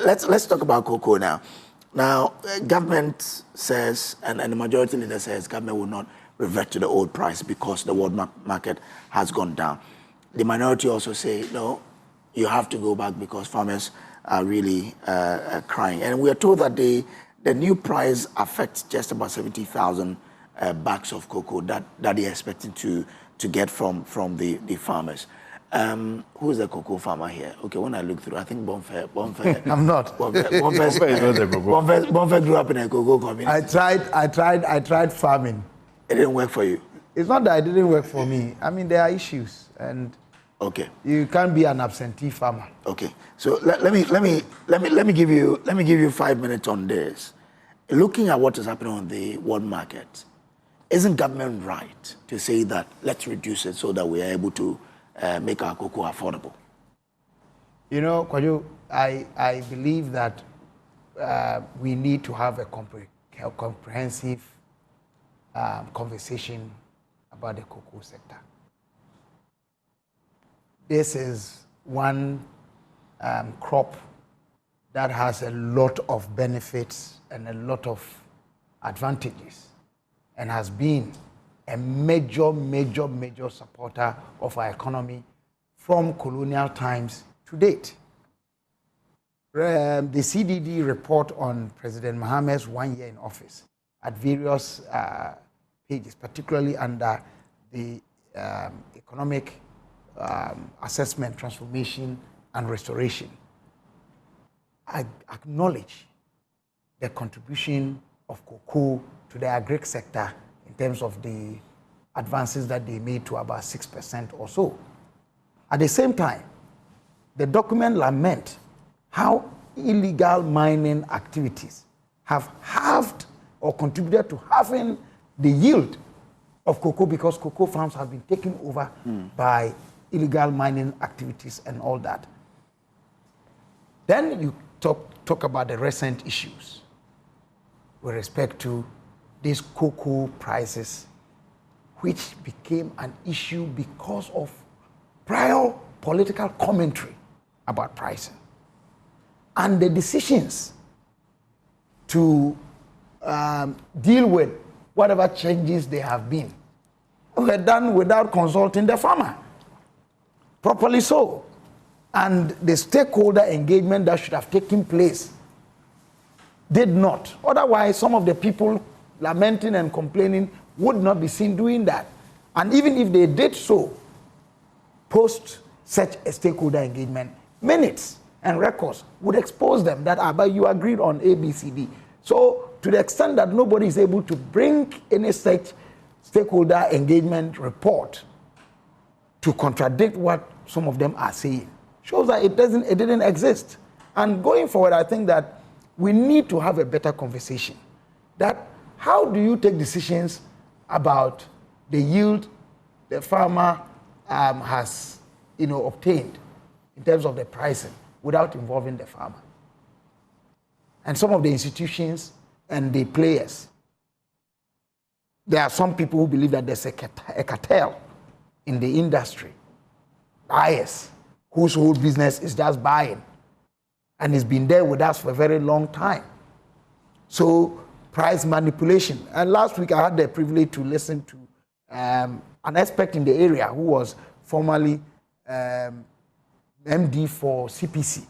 let's talk about cocoa now. Now, government says, and the majority leader says, government will not revert to the old price because the world market has gone down. The minority also say, no, you have to go back because farmers are really crying. And we are told that the new price affects just about 70,000 bags of cocoa that they're expecting to get from the farmers. Who is the cocoa farmer here? Okay, when I look through, I think Bomfeh. I'm not. Bomfeh grew up in a cocoa community. I tried farming. It didn't work for you. It's not that it didn't work for me. I mean, there are issues, and okay, you can't be an absentee farmer. Okay, so let me give you 5 minutes on this. Looking at what is happening on the world market, isn't government right to say that let's reduce it so that we are able to make our cocoa affordable? You know, Kwajo, I believe that we need to have a comprehensive conversation about the cocoa sector. This is one crop that has a lot of benefits and a lot of advantages, and has been a major supporter of our economy from colonial times to date. The CDD report on President Mohammed's 1 year in office at various pages, particularly under the economic assessment, transformation, and restoration, I acknowledge the contribution of cocoa to the agri sector in terms of the advances that they made to about 6% or so. At the same time, the document laments how illegal mining activities have halved or contributed to halving the yield of cocoa, because cocoa farms have been taken over by illegal mining activities and all that. Then you talk about the recent issues with respect to these cocoa prices, which became an issue because of prior political commentary about pricing. And the decisions to deal with whatever changes there have been were done without consulting the farmer. Properly so. And the stakeholder engagement that should have taken place did not. Otherwise, some of the people lamenting and complaining would not be seen doing that. And even if they did so, post such a stakeholder engagement, minutes and records would expose them that, but you agreed on A, B, C, D. So to the extent that nobody is able to bring any such stakeholder engagement report to contradict what some of them are saying, shows that it didn't exist. And going forward, I think that we need to have a better conversation. That how do you take decisions about the yield the farmer has obtained in terms of the pricing without involving the farmer? And some of the institutions and the players, there are some people who believe that there's a cartel in the industry, buyers whose whole business is just buying, and it's been there with us for a very long time. So price manipulation. And last week I had the privilege to listen to an expert in the area who was formerly MD for CPC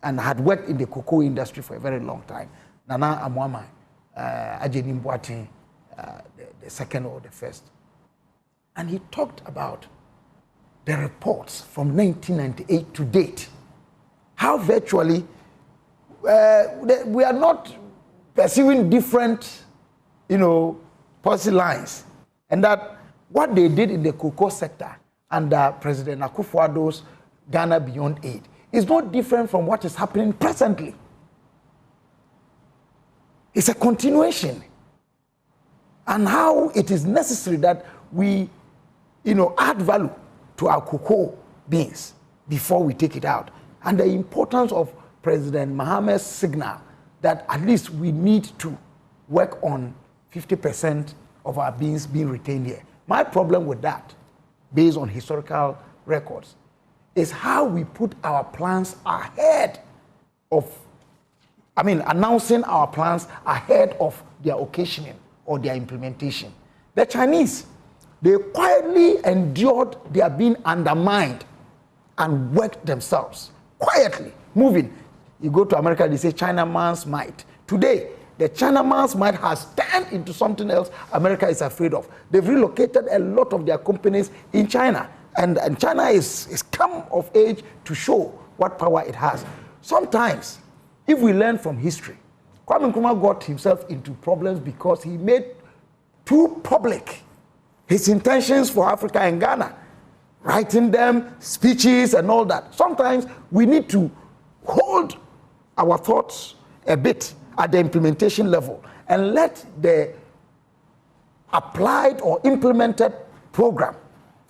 and had worked in the cocoa industry for a very long time. Nana Akufo-Addo, the second or the first. And he talked about the reports from 1998 to date, how virtually we are not pursuing different, policy lines, and that what they did in the cocoa sector under President Akufo-Addo's Ghana Beyond Aid is not different from what is happening presently. It's a continuation, and how it is necessary that we, add value to our cocoa beans before we take it out, and the importance of President Mohammed's signal that at least we need to work on 50% of our beans being retained here. My problem with that, based on historical records, is how we put our plans ahead announcing our plans ahead of their occasioning or their implementation. The Chinese, they quietly endured their being undermined and worked themselves, quietly, moving. You go to America, they say China man's might. Today, the China man's might has turned into something else America is afraid of. They've relocated a lot of their companies in China, and China is come of age to show what power it has. Sometimes, if we learn from history, Kwame Nkrumah got himself into problems because he made too public his intentions for Africa and Ghana, writing them, speeches and all that. Sometimes we need to hold our thoughts a bit at the implementation level and let the applied or implemented program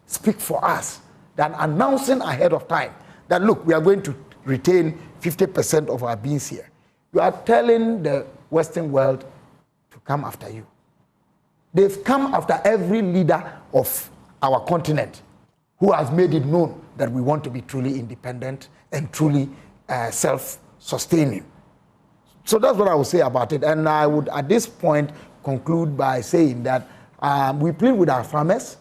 speak for us than announcing ahead of time that, look, we are going to retain 50% of our beans here. You are telling the Western world to come after you. They've come after every leader of our continent who has made it known that we want to be truly independent and truly self-sustaining. So that's what I would say about it. And I would, at this point, conclude by saying that we plead with our farmers.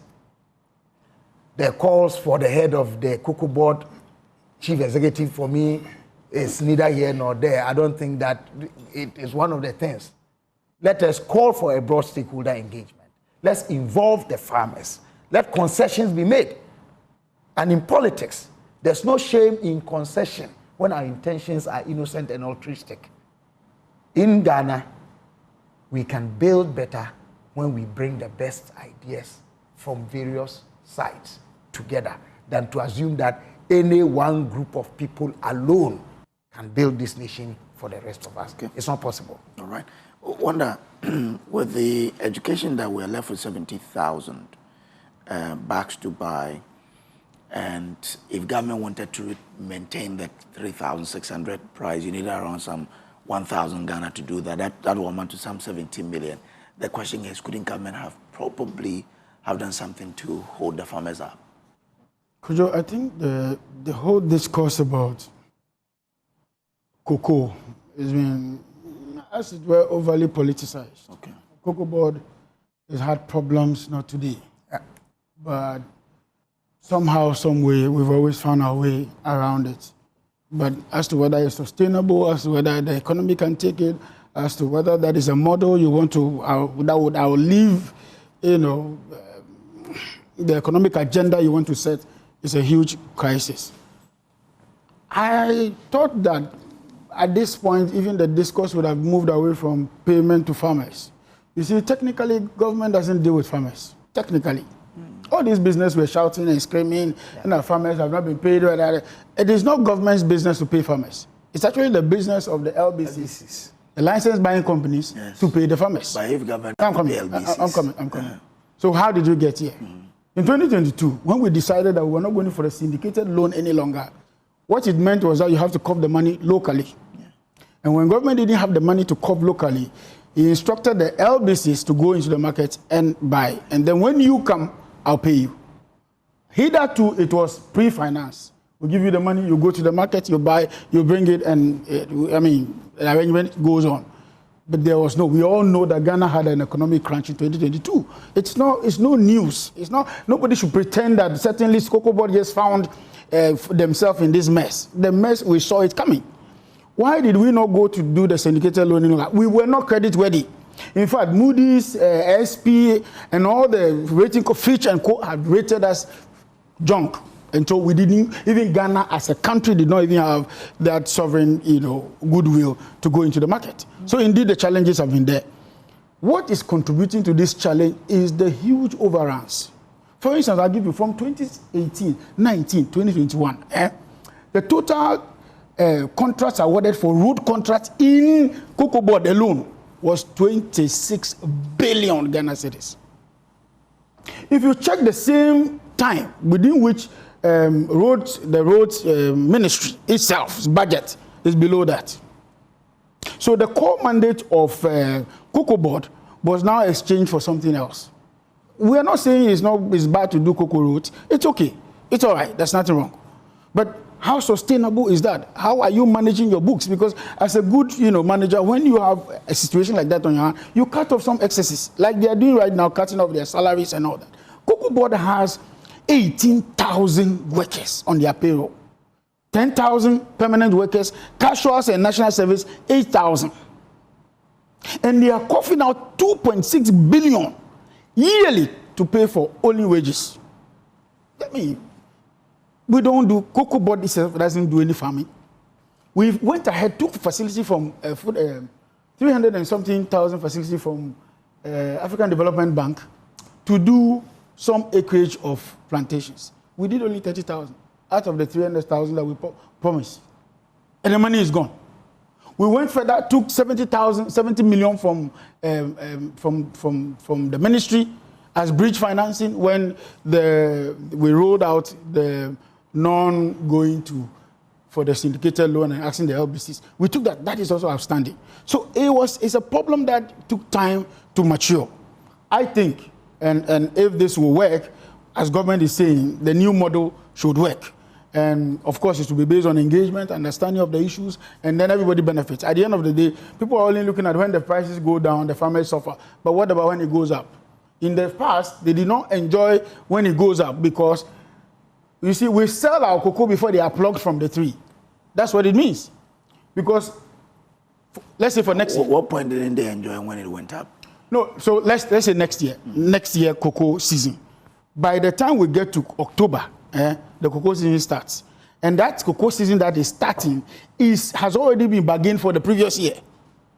The calls for the head of the COCOBOD, chief executive, for me, is neither here nor there. I don't think that it is one of the things. Let us call for a broad stakeholder engagement. Let's involve the farmers. Let concessions be made. And in politics, there's no shame in concession when our intentions are innocent and altruistic. In Ghana, we can build better when we bring the best ideas from various sides together than to assume that any one group of people alone can build this nation for the rest of us. Okay. It's not possible. All right. Wonder, with the education that we're left with 70,000 bags to buy, and if government wanted to maintain that 3,600 price, you need around some 1,000 Ghana to do that. That will amount to some 17 million. The question is, couldn't government have done something to hold the farmers up? Kojo, I think the whole discourse about cocoa has been, as it were, overly politicized. Okay. COCOBOD has had problems, not today, but somehow, some way, we've always found our way around it. But as to whether it's sustainable, as to whether the economy can take it, as to whether that is a model you want to, that would outlive, the economic agenda you want to set, is a huge crisis. I thought that at this point, even the discourse would have moved away from payment to farmers. You see, technically, government doesn't deal with farmers. Technically. All this business we're shouting and screaming, and our farmers have not been paid. It is not government's business to pay farmers. It's actually the business of the LBCs, the license buying companies, to pay the farmers. But if government I'm coming. So how did we get here? In 2022, when we decided that we were not going for a syndicated loan any longer, what it meant was that you have to cover the money locally. And when government didn't have the money to cover locally, he instructed the LBCs to go into the market and buy. And then when you come, I'll pay you. Hitherto, it was pre-finance. We give you the money, you go to the market, you buy, you bring it, and the arrangement goes on. But there was no, we all know that Ghana had an economic crunch in 2022. It's no news. Nobody should pretend that certainly COCOBOD just found themselves in this mess. The mess, we saw it coming. Why did we not go to do the syndicated loaning? We were not credit worthy. In fact, Moody's, SP, and all the rating, Fitch and Co had rated us junk. And so we didn't, even Ghana as a country did not even have that sovereign, goodwill to go into the market. So indeed, the challenges have been there. What is contributing to this challenge is the huge overruns. For instance, I'll give you from 2018, 19, 2021, the total contracts awarded for road contracts in COCOBOD alone was 26 billion Ghana cedis. If you check the same time within which the roads ministry itself's budget is below that. So the core mandate of COCOBOD was now exchanged for something else. We are not saying it's bad to do COCO roads. It's okay. It's all right. There's nothing wrong. But How sustainable is that? How are you managing your books? Because as a good, manager, when you have a situation like that on your hand, you cut off some excesses, like they are doing right now, cutting off their salaries and all that. COCOBOD has 18,000 workers on their payroll, 10,000 permanent workers, casuals and national service, 8,000. And they are coughing out 2.6 billion yearly to pay for only wages. We don't do, COCOBOD itself doesn't do any farming. We went ahead, took facility from 300 and something thousand facility from African Development Bank to do some acreage of plantations. We did only 30,000 out of the 300,000 that we promised. And the money is gone. We went further, took 70 million from the ministry as bridge financing when we rolled out the non-going to for the syndicated loan and asking the LBCs. We took that. That is also outstanding. So it's a problem that took time to mature. I think, and if this will work, as government is saying, the new model should work. And of course, it should be based on engagement, understanding of the issues, and then everybody benefits. At the end of the day, people are only looking at when the prices go down, the farmers suffer. But what about when it goes up? In the past, they did not enjoy when it goes up because, you see, we sell our cocoa before they are plucked from the tree. That's what it means. Because, let's say for next year. What point didn't they enjoy when it went up? No, so let's say next year. Next year, cocoa season. By the time we get to October, the cocoa season starts. And that cocoa season that is starting has already been bargained for the previous year.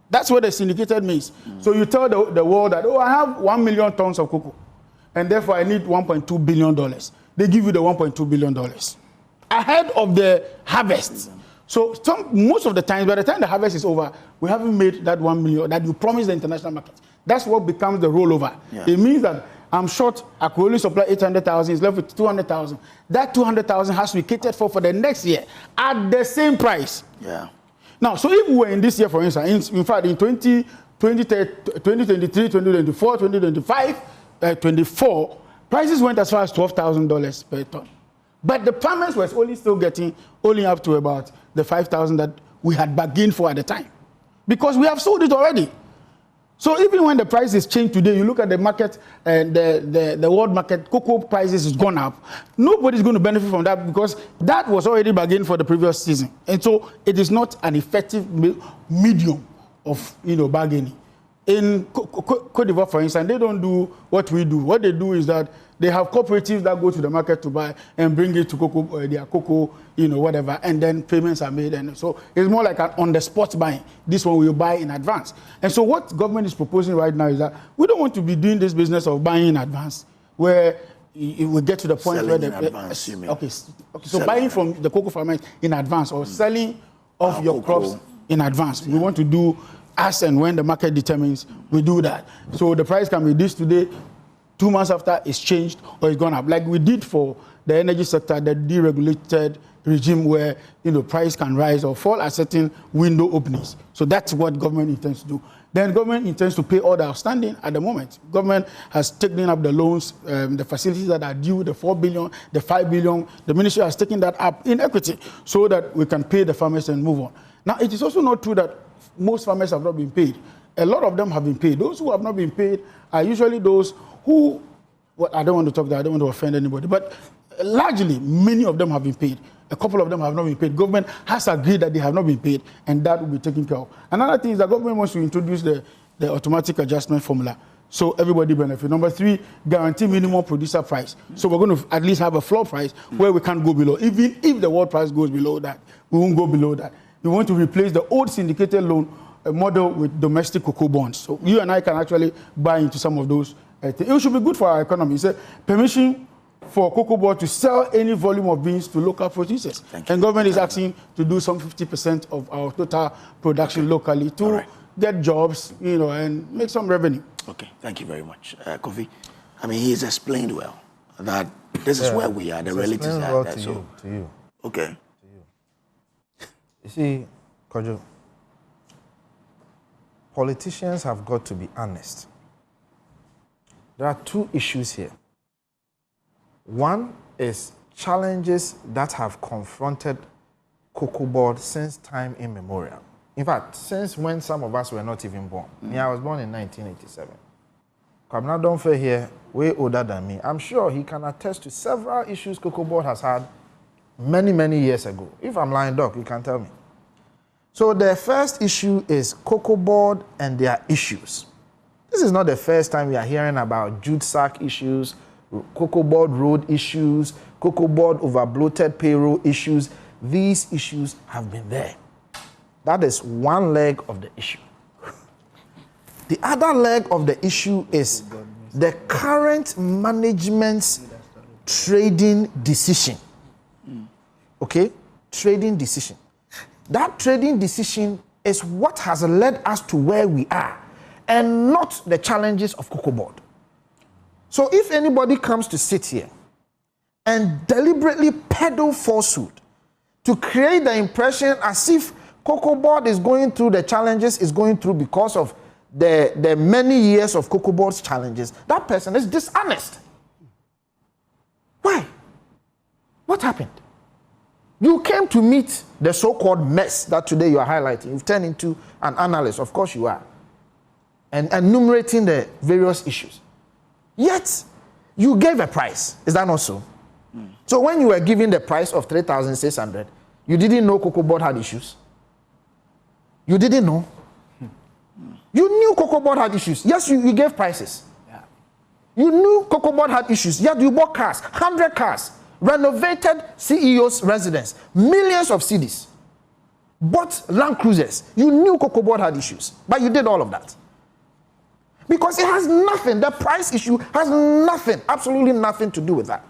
That's what the syndicated means. So you tell the world that, I have 1 million tons of cocoa, and therefore I need $1.2 billion. They give you the $1.2 billion ahead of the harvest. So most of the time, by the time the harvest is over, we haven't made that 1 million that you promised the international market. That's what becomes the rollover. Yeah. It means that I'm short, I could only supply 800,000, it's left with 200,000. That 200,000 has to be catered for the next year at the same price. Yeah. Now, so if we were in this year, for instance, in fact, in 2023, 2024, 2025, 24, prices went as far as $12,000 per ton. But the farmers were only still getting only up to about the 5,000 that we had bargained for at the time. Because we have sold it already. So even when the prices change today, you look at the market, the world market, cocoa prices has gone up. Nobody's going to benefit from that because that was already bargained for the previous season. And so it is not an effective medium of bargaining. In Cote d'Ivoire, for instance, they don't do what we do. What they do is that they have cooperatives that go to the market to buy and bring it to their cocoa, whatever, and then payments are made. And so it's more like an on-the-spot buying. This one we buy in advance. And so what government is proposing right now is that we don't want to be doing this business of buying in advance, where it will get to the point selling where in advance, you mean? Okay. So buying from the cocoa farmers in advance or selling off your crops in advance. Yeah. We want to do as and when the market determines, we do that. So the price can be this today, 2 months after it's changed or it's gone up. Like we did for the energy sector, the deregulated regime where price can rise or fall at certain window openings. So that's what government intends to do. Then government intends to pay all the outstanding at the moment. Government has taken up the loans, the facilities that are due, the 4 billion, the 5 billion. The ministry has taken that up in equity so that we can pay the farmers and move on. Now, it is also not true that most farmers have not been paid. A lot of them have been paid. Those who have not been paid are usually those who, I don't want to talk that, I don't want to offend anybody, but largely, many of them have been paid. A couple of them have not been paid. Government has agreed that they have not been paid, and that will be taken care of. Another thing is that government wants to introduce the automatic adjustment formula, so everybody benefit. Number 3, guarantee minimum producer price. So we're going to at least have a floor price where we can't go below. Even if the world price goes below that, we won't go below that. We want to replace the old syndicated loan model with domestic cocoa bonds. So you and I can actually buy into some of those things. It should be good for our economy. It's a permission for COCOBOD to sell any volume of beans to local producers. And government is asking to do some 50% of our total production locally to get jobs, and make some revenue. Okay, thank you very much. Kofi, I mean, he's explained well that this is where we are, the realities are there. To you. Okay. You see, Kojo, politicians have got to be honest. There are 2 issues here. One is challenges that have confronted COCOBOD since time immemorial. In fact, since when some of us were not even born. Me, I was born in 1987. Kwabena Bomfeh here, way older than me. I'm sure he can attest to several issues COCOBOD has had many, many years ago. If I'm lying, Doc, you can tell me. So the first issue is COCOBOD and their issues. This is not the first time we are hearing about jute sack issues, COCOBOD road issues, COCOBOD over bloated payroll issues. These issues have been there. That is one leg of the issue. The other leg of the issue is the current management's trading decision. Okay? Trading decision. That trading decision is what has led us to where we are, and not the challenges of COCOBOD. So if anybody comes to sit here and deliberately peddle falsehood to create the impression as if COCOBOD is going through the challenges it's going through because of the many years of COCOBOD's challenges, that person is dishonest. Why? What happened? You came to meet the so-called mess that today you are highlighting. You've turned into an analyst, of course you are, and enumerating the various issues. Yet, you gave a price. Is that not so? So when you were given the price of 3,600, you didn't know COCOBOD had issues? You didn't know? You knew COCOBOD had issues. Yes, you gave prices. Yeah. You knew COCOBOD had issues. Yet you bought cars, 100 cars, renovated CEO's residence, millions of cedis, bought Land Cruisers. You knew COCOBOD had issues, but you did all of that. Because it has nothing, the price issue has nothing, absolutely nothing to do with that.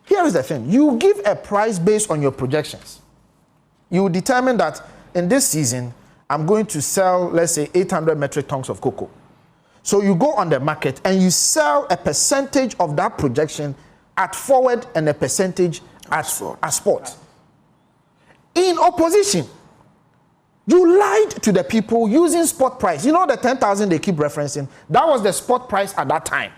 Here is the thing. You give a price based on your projections. You determine that in this season, I'm going to sell, let's say, 800 metric tons of cocoa. So you go on the market and you sell a percentage of that projection at forward and a percentage at spot. In opposition, you lied to the people using spot price. You know the 10,000 they keep referencing? That was the spot price at that time.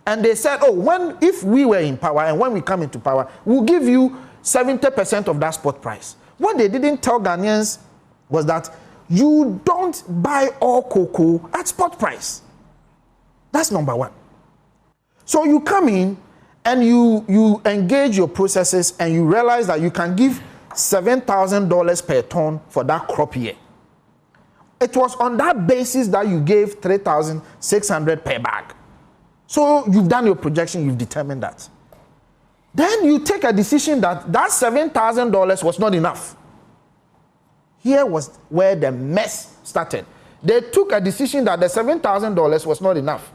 And they said, oh, if we were in power and when we come into power, we'll give you 70% of that spot price. What they didn't tell Ghanaians was that you don't buy all cocoa at spot price. That's number one. So you come in and you engage your processes and you realize that you can give $7,000 per ton for that crop year. It was on that basis that you gave 3,600 per bag. So you've done your projection, you've determined that. Then you take a decision that $7,000 was not enough. Here was where the mess started. They took a decision that the $7,000 was not enough,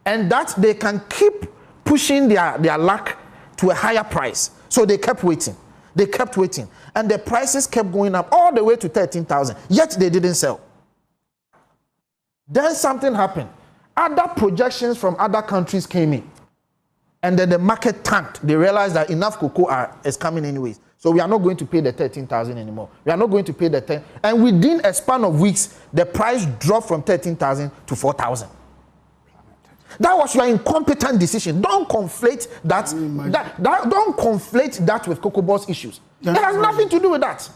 and that they can keep pushing their luck to a higher price. So they kept waiting. They kept waiting. And the prices kept going up all the way to 13,000. Yet they didn't sell. Then something happened. Other projections from other countries came in. And then the market tanked. They realized that enough cocoa is coming anyways. So we are not going to pay the 13,000 anymore. We are not going to pay the 10. And within a span of weeks, the price dropped from 13,000 to 4,000. That was your incompetent decision. Don't conflate that. Don't conflate that with COCOBOD's issues. It has nothing to do with that.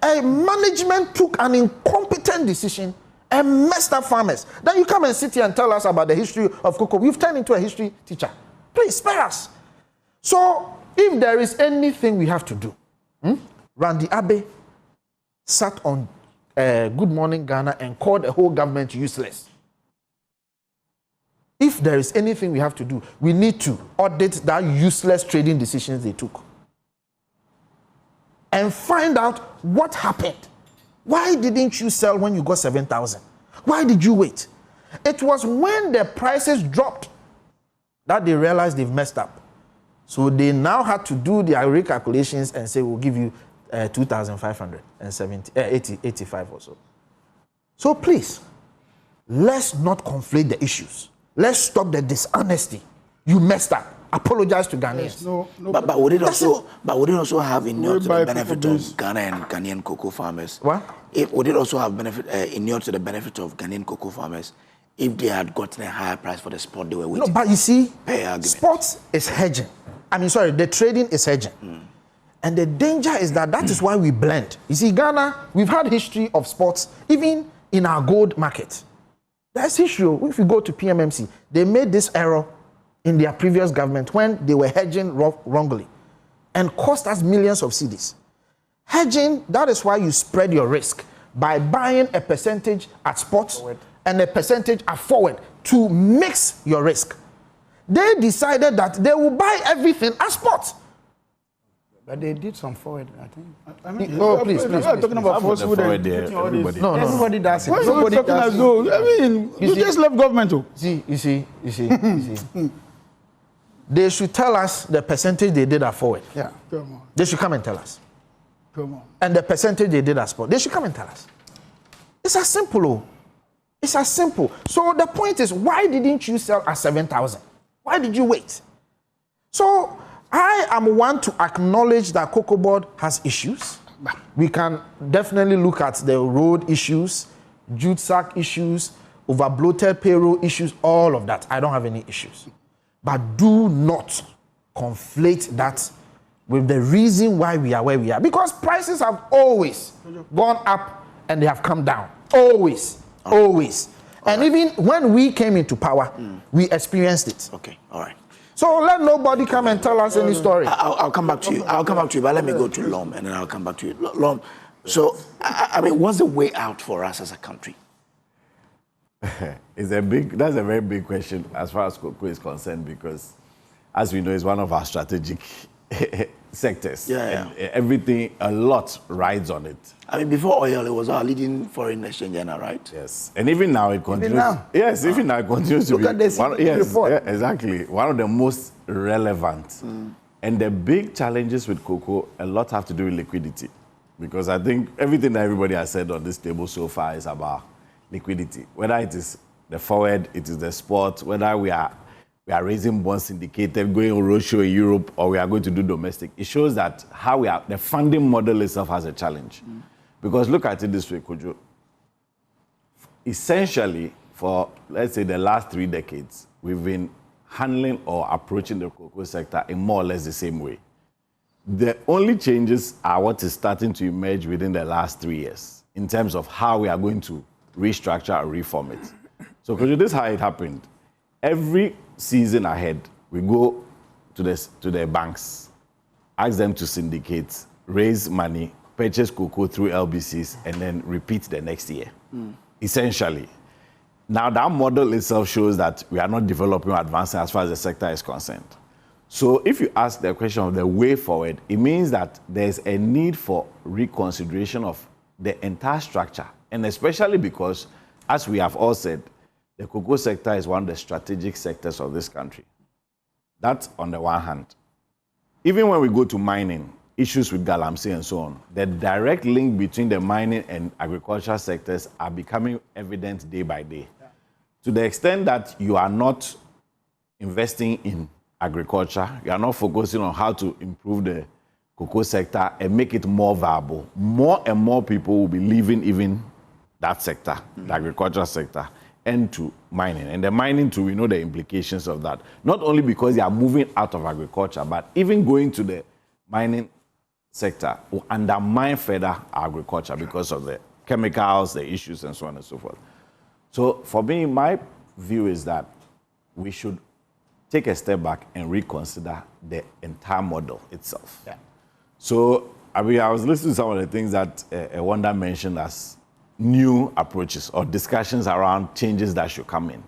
A management took an incompetent decision and messed up farmers. Then you come and sit here and tell us about the history of cocoa. We've turned into a history teacher. Please spare us. So, if there is anything we have to do, Randy Abe sat on Good Morning Ghana and called the whole government useless. If there is anything we have to do, we need to audit that useless trading decisions they took and find out what happened. Why didn't you sell when you got 7,000? Why did you wait? It was when the prices dropped that they realized they've messed up. So they now had to do their recalculations and say, we'll give you 2,585 or so. So please, let's not conflate the issues. Let's stop the dishonesty. You messed up. Apologize to Ghanaians. But would it also have inured to the benefit of Ghana and Ghanaian cocoa farmers? What? Would it also have inured to the benefit of Ghanaian cocoa farmers if they had gotten a higher price for the spot they were waiting? No, but you see, spot is hedging. The trading is hedging. And the danger is that is why we blend. You see, Ghana, we've had history of sports, even in our gold market. There's history. If you go to PMMC, they made this error in their previous government when they were hedging wrongly and cost us millions of cedis. Hedging, that is why you spread your risk by buying a percentage at spot and a percentage at forward to mix your risk. They decided that they will buy everything at spot. But they did some forward, I think. I mean, please. Talking about forward there. No. Everybody does it. Why are you talking as though? I mean, you just left government. You see. They should tell us the percentage they did at forward. Yeah, come on. They should come and tell us. Come on. And the percentage they did at spot. They should come and tell us. It's as simple. It's as simple. So the point is, why didn't you sell at 7,000? Why did you wait? So I am one to acknowledge that COCOBOD has issues. We can definitely look at the road issues, jute sack issues, over-bloated payroll issues, all of that. I don't have any issues. But do not conflate that with the reason why we are where we are. Because prices have always gone up and they have come down. Always. Always. And even when we came into power, we experienced it. Okay, all right. So let nobody come and tell us any story. I'll come back to you. But let me go to Lom, and then I'll come back to you. Lom, so, I mean, what's the way out for us as a country? That's a very big question as far as cocoa is concerned, because, as we know, it's one of our strategic sectors. Yeah. And everything, a lot rides on it. I mean, before oil, it was our leading foreign exchange earner, right? Yes. And even now, it continues. Even now, it continues to be. Look at this report. Yeah, exactly. One of the most relevant. And the big challenges with cocoa, a lot have to do with liquidity. Because I think everything that everybody has said on this table so far is about liquidity. Whether it is the forward, it is the spot, whether we are raising bonds syndicated, going on roadshow in Europe, or we are going to do domestic. It shows that the funding model itself has a challenge. Because look at it this way, Kojo. Essentially, for, let's say, the last 3 decades, we've been handling or approaching the cocoa sector in more or less the same way. The only changes are what is starting to emerge within the last 3 years in terms of how we are going to restructure or reform it. So, Kojo, this is how it happened. Every season ahead, we go to the banks, ask them to syndicate, raise money, purchase cocoa through LBCs, and then repeat the next year, essentially. Now, that model itself shows that we are not developing or advancing as far as the sector is concerned. So if you ask the question of the way forward, it means that there's a need for reconsideration of the entire structure, and especially because, as we have all said, the cocoa sector is one of the strategic sectors of this country. That's on the one hand. Even when we go to mining, issues with galamsey and so on, the direct link between the mining and agricultural sectors are becoming evident day by day. Yeah. To the extent that you are not investing in agriculture, you are not focusing on how to improve the cocoa sector and make it more viable, more and more people will be leaving even that sector, the agricultural sector, and to mining. And the mining too, we know the implications of that. Not only because they are moving out of agriculture, but even going to the mining sector will undermine further agriculture because of the chemicals, the issues, and so on and so forth. So for me, my view is that we should take a step back and reconsider the entire model itself. Yeah. So I was listening to some of the things that Wanda mentioned as new approaches or discussions around changes that should come in.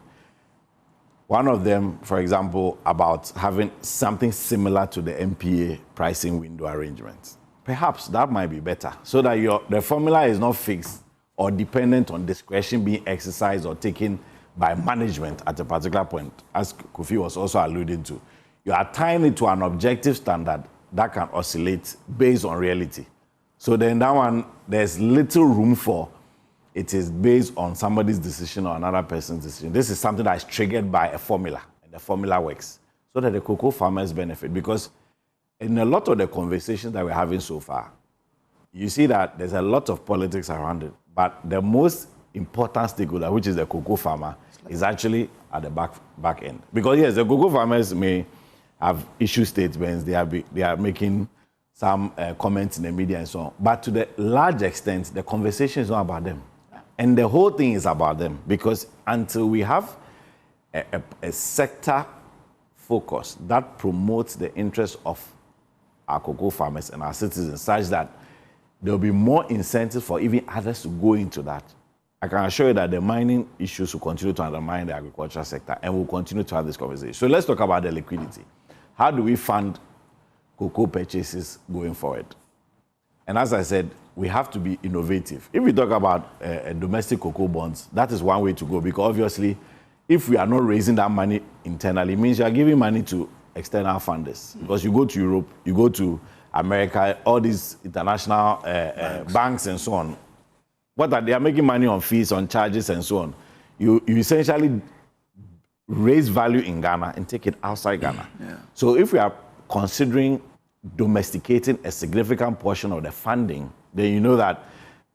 One of them, for example, about having something similar to the MPA pricing window arrangements. Perhaps that might be better, so that the formula is not fixed or dependent on discretion being exercised or taken by management at a particular point, as Kofi was also alluding to. You are tying it to an objective standard that can oscillate based on reality. So then that one, there's little room for it is based on somebody's decision or another person's decision. This is something that is triggered by a formula, and the formula works so that the cocoa farmers benefit. Because in a lot of the conversations that we're having so far, you see that there's a lot of politics around it, but the most important stakeholder, which is the cocoa farmer, is actually at the back end. Because yes, the cocoa farmers may have issue statements, they are making some comments in the media and so on. But to the large extent, the conversation is not about them. And the whole thing is about them, because until we have a sector focus that promotes the interests of our cocoa farmers and our citizens, such that there will be more incentive for even others to go into that, I can assure you that the mining issues will continue to undermine the agricultural sector, and we'll continue to have this conversation. So let's talk about the liquidity. How do we fund cocoa purchases going forward? And as I said, we have to be innovative. If we talk about domestic cocoa bonds, that is one way to go, because obviously, if we are not raising that money internally, it means you are giving money to external funders. Because you go to Europe, you go to America, all these international banks and so on. They are making money on fees, on charges and so on. You essentially raise value in Ghana and take it outside Ghana. Yeah. So if we are considering domesticating a significant portion of the funding, then you know that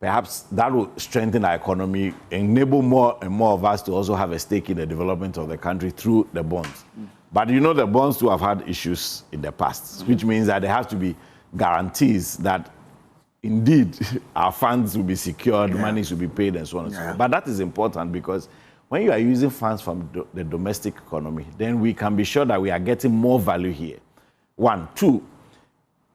perhaps that will strengthen our economy, enable more and more of us to also have a stake in the development of the country through the bonds. But you know, the bonds too have had issues in the past, which means that there have to be guarantees that indeed our funds will be secured, monies will be paid and so on and so on. But that is important, because when you are using funds from the domestic economy, then we can be sure that we are getting more value here. One. Two,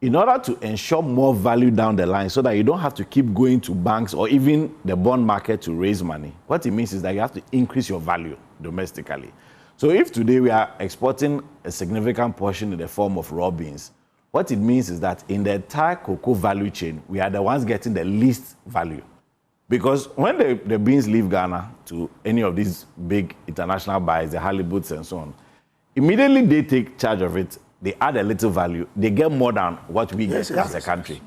in order to ensure more value down the line so that you don't have to keep going to banks or even the bond market to raise money, what it means is that you have to increase your value domestically. So if today we are exporting a significant portion in the form of raw beans, what it means is that in the entire cocoa value chain, we are the ones getting the least value. Because when the beans leave Ghana to any of these big international buyers, the halibuts and so on, immediately they take charge of it. They add a little value. They get more than what we get as a country.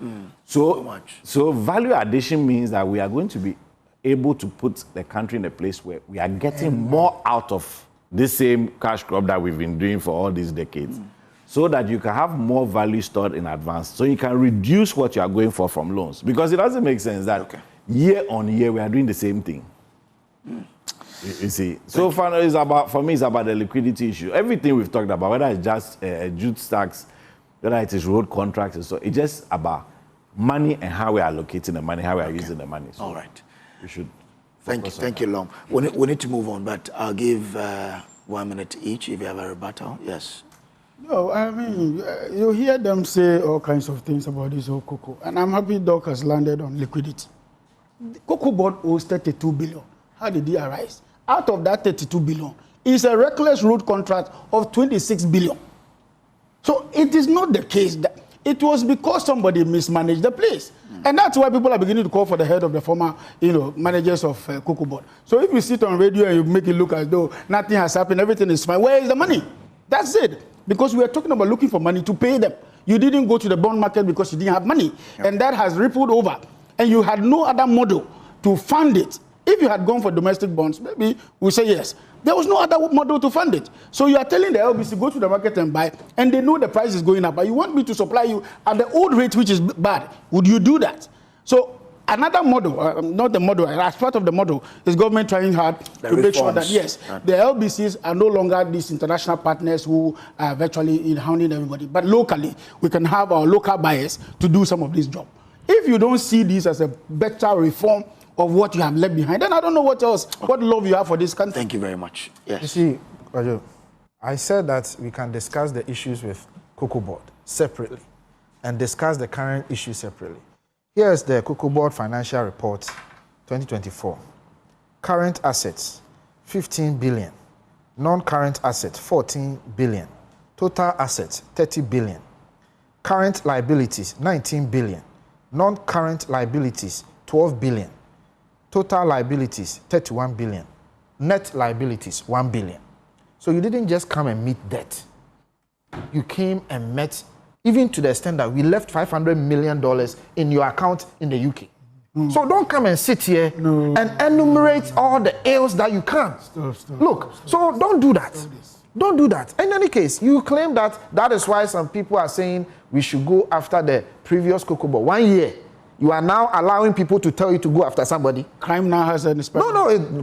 So value addition means that we are going to be able to put the country in a place where we are getting more out of this same cash crop that we've been doing for all these decades, so that you can have more value stored in advance, so you can reduce what you are going for from loans. Because it doesn't make sense that year on year we are doing the same thing. You see, so far for me, it's about the liquidity issue. Everything we've talked about, whether it's just jute stacks, whether it is road contracts, and so it's just about money and how we are allocating the money, how we are using the money. So all right, we should. Thank you, Long. We need to move on, but I'll give 1 minute each if you have a rebuttal. Yes. No, I mean, you hear them say all kinds of things about this whole cocoa, and I'm happy Doc has landed on liquidity. The COCOBOD owes 32 billion. How did it arise? Out of that 32 billion is a reckless road contract of 26 billion. So it is not the case that it was because somebody mismanaged the place. And that's why people are beginning to call for the head of the former, managers of COCOBOD. So if you sit on radio and you make it look as though nothing has happened, everything is fine, where is the money? That's it. Because we are talking about looking for money to pay them. You didn't go to the bond market because you didn't have money. Yep. And that has rippled over. And you had no other model to fund it. If you had gone for domestic bonds, maybe we say yes. There was no other model to fund it. So you are telling the LBC, go to the market and buy, and they know the price is going up, but you want me to supply you at the old rate, which is bad. Would you do that? So another model, not the model, as part of the model, is government trying hard to make sure that, yes, the LBCs are no longer these international partners who are virtually hounding everybody, but locally, we can have our local buyers to do some of this job. If you don't see this as a better reform of what you have left behind, then I don't know what else, what love you have for this country. Thank you very much. Yes. You see, Kwajo, I said that we can discuss the issues with COCOBOD separately and discuss the current issues separately. Here's the COCOBOD financial report 2024. Current assets, 15 billion. Non-current assets, 14 billion. Total assets, 30 billion. Current liabilities, 19 billion. Non-current liabilities, 12 billion. Total liabilities, 31 billion. Net liabilities, 1 billion. So you didn't just come and meet debt. You came and met, even to the extent that we left $500 million in your account in the UK. So don't come and sit here and enumerate all the ills that you can. Look, so don't do that. Don't do that. In any case, you claim that is why some people are saying we should go after the previous COCOBOD. 1 year. you are now allowing people to tell you to go after somebody. Crime now has an expiry.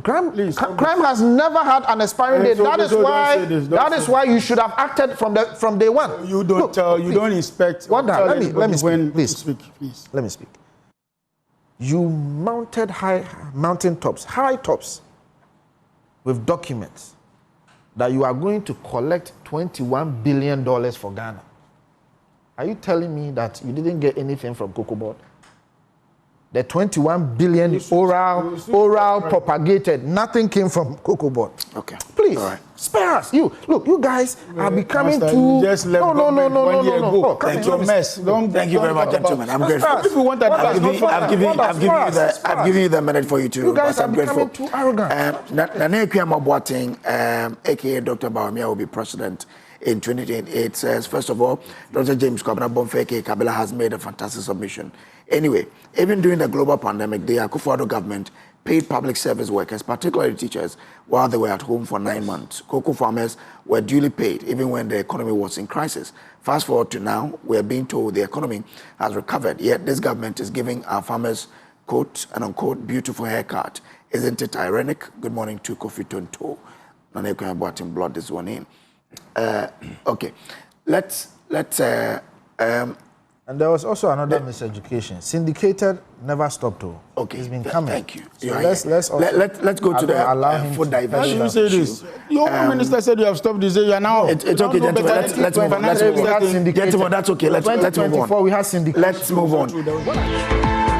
Crime has never had an expiring date. That is why you should have acted from day one. You don't don't inspect. Let me speak, please. Please. Let me speak. You mounted high tops with documents that you are going to collect $21 billion for Ghana. Are you telling me that you didn't get anything from COCOBOD? The 21 billion oral propagated, nothing came from COCOBOD. Okay. Please, spare us. You guys are becoming too... Just left no. Thank you, mess. Thank you very much, gentlemen. I'm grateful. People want that. I've given you the minute for you to. You guys are becoming too arrogant. Nana Akufo-Addo, aka Dr. Bawumia, will be president in 2028. Says, first of all, Dr. James Kwabena Bomfeh, aka Kabila, has made a fantastic submission. Anyway, even during the global pandemic, the Akufo-Addo government paid public service workers, particularly teachers, while they were at home for 9 months. Cocoa farmers were duly paid, even when the economy was in crisis. Fast forward to now, we're being told the economy has recovered, yet this government is giving our farmers, quote and unquote, beautiful haircut. Isn't it ironic? Good morning to Kofi Tonto. Nana Akufo-Addo blood this one in. Okay, let's and there was also another miseducation. Syndicated never stopped. Okay, it's been coming. Thank you. So let's go to the food diversion. How do you say this? Your minister said you have stopped this. You are now. It's okay, gentlemen. Let's move on. Gentlemen, that's okay. Let's move on. We had syndication. Let's move on.